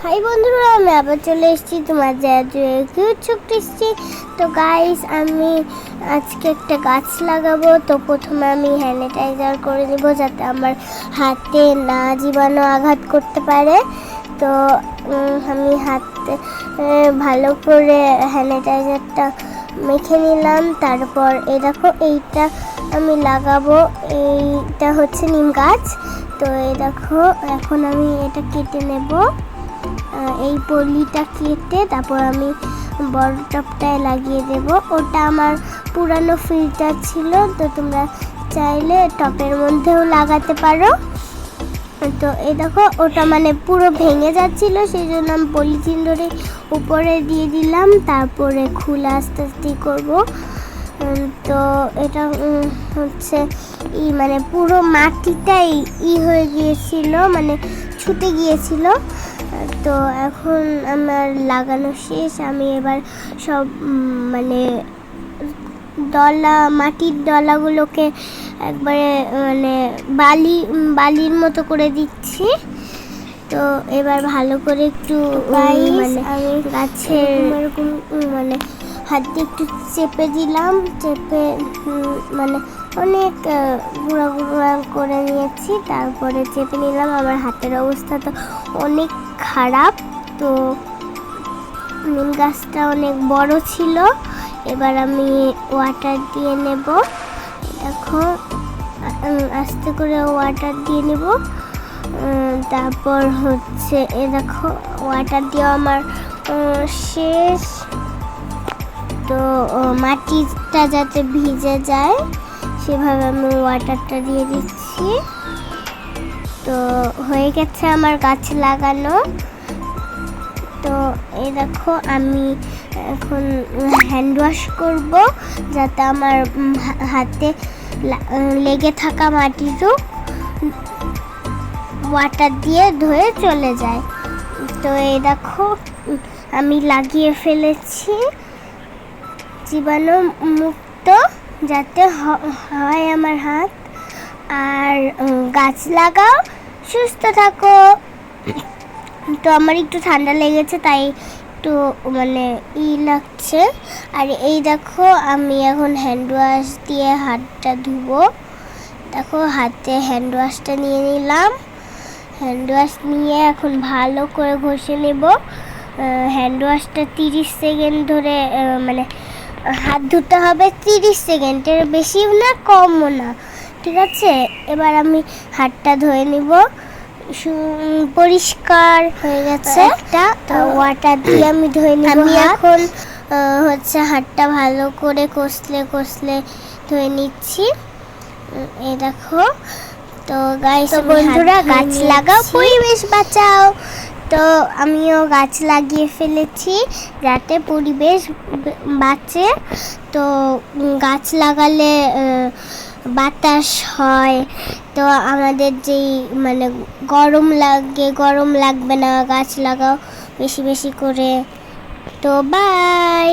High বন্ধুরা, আমি আবার চলে এসেছি তোমাদের ছোট্ট এসেছি। তো গাইস, আমি আজকে একটা গাছ লাগাবো। তো প্রথমে আমি স্যানিটাইজার করে নিব যাতে আমার হাতে না জীবাণু আঘাত করতে পারে। তো আমি হাতে ভালো করে স্যানিটাইজারটা মেখে নিলাম। তারপর এই দেখো, এইটা আমি লাগাবো। এইটা হচ্ছে নিম গাছ। তো এই দেখো, এখন আমি এটা কেটে নেব। এই পলিটা কেটে তারপর আমি বড় টবটায় লাগিয়ে দেব। ওটা আমার পুরানো ফিল্টার ছিল, তো তোমরা চাইলে টবের মধ্যেও লাগাতে পারো। তো এই দেখো, ওটা মানে পুরো ভেঙে যাচ্ছিল, সেই জন্য আমি পলিথিন ধরে উপরে দিয়ে দিলাম। তারপরে খুলে আস্তে আস্তে করবো। তো এটা হচ্ছে মানে পুরো মাটিটাই হয়ে গিয়েছিল, মানে ছুটে গিয়েছিল। তো এখন আমার লাগানো শেষ। আমি এবার সব মানে মাটির দলাগুলোকে একবারে মানে বালির মতো করে দিচ্ছি। তো এবার ভালো করে একটু মানে আমি গাছের এরকম মানে হাত দিয়ে একটু চেপে দিলাম। চেপে মানে অনেক গুঁড়া গুঁড়া করে নিয়েছি। তারপরে চেপে নিলাম। আমার হাতের অবস্থা তো অনেক খারাপ। তো নিম গাছটা অনেক বড় ছিল। এবার আমি ওয়াটার দিয়ে নেব। দেখো, আস্তে করে ওয়াটার দিয়ে নেব। তারপর হচ্ছে দেখো, ওয়াটার দিয়ে আমার শেষ। তো মাটিটা যাতে ভিজে যায় সেভাবে আমি ওয়াটারটা দিয়ে দিচ্ছি। তো হয়ে গেছে আমার গাছ লাগানো। তো এই দেখো, আমি এখন হ্যান্ড ওয়াশ করব যাতে আমার হাতে লেগে থাকা মাটিটুকু ওয়াটার দিয়ে ধুয়ে চলে যায়। তো এই দেখো, আমি লাগিয়ে ফেলেছি জীবাণু মুক্ত যাতে হয় আমার হাত। আর গাছ লাগাও, সুস্থ থাকো। তো আমার একটু ঠান্ডা লেগেছে, তাই একটু মানে লাগছে। আর এই দেখো, আমি এখন হ্যান্ড ওয়াশ দিয়ে হাতটা ধুবো। দেখো, হাতে হ্যান্ড ওয়াশটা নিয়ে নিলাম। হ্যান্ড ওয়াশ নিয়ে এখন ভালো করে ঘষে নেব। হ্যান্ড ওয়াশটা 30 সেকেন্ড ধরে মানে হাত ধুতে হবে। 30 সেকেন্ডের বেশিও না, কমও না, ঠিক আছে? এবার আমি হাতটা ধুয়ে নিব। পরিষ্কার হয়ে গেছে একটা ওয়াটার দিয়ে আমি ধুয়ে নিব। আমি এখন হচ্ছে হাতটা ভালো করে কষলে ধুয়ে নিচ্ছি। এই দেখো। তো গাইস, বন্ধুরা, গাছ লাগাও, পরিবেশ বাঁচাও। তো আমিও গাছ লাগিয়ে ফেলেছি যাতে পরিবেশ বাঁচে। তো গাছ লাগালে বাতাস হয়। তো আমাদের যেই মানে গরম লাগবে না। গাছ লাগাও বেশি বেশি করে। তো বাই।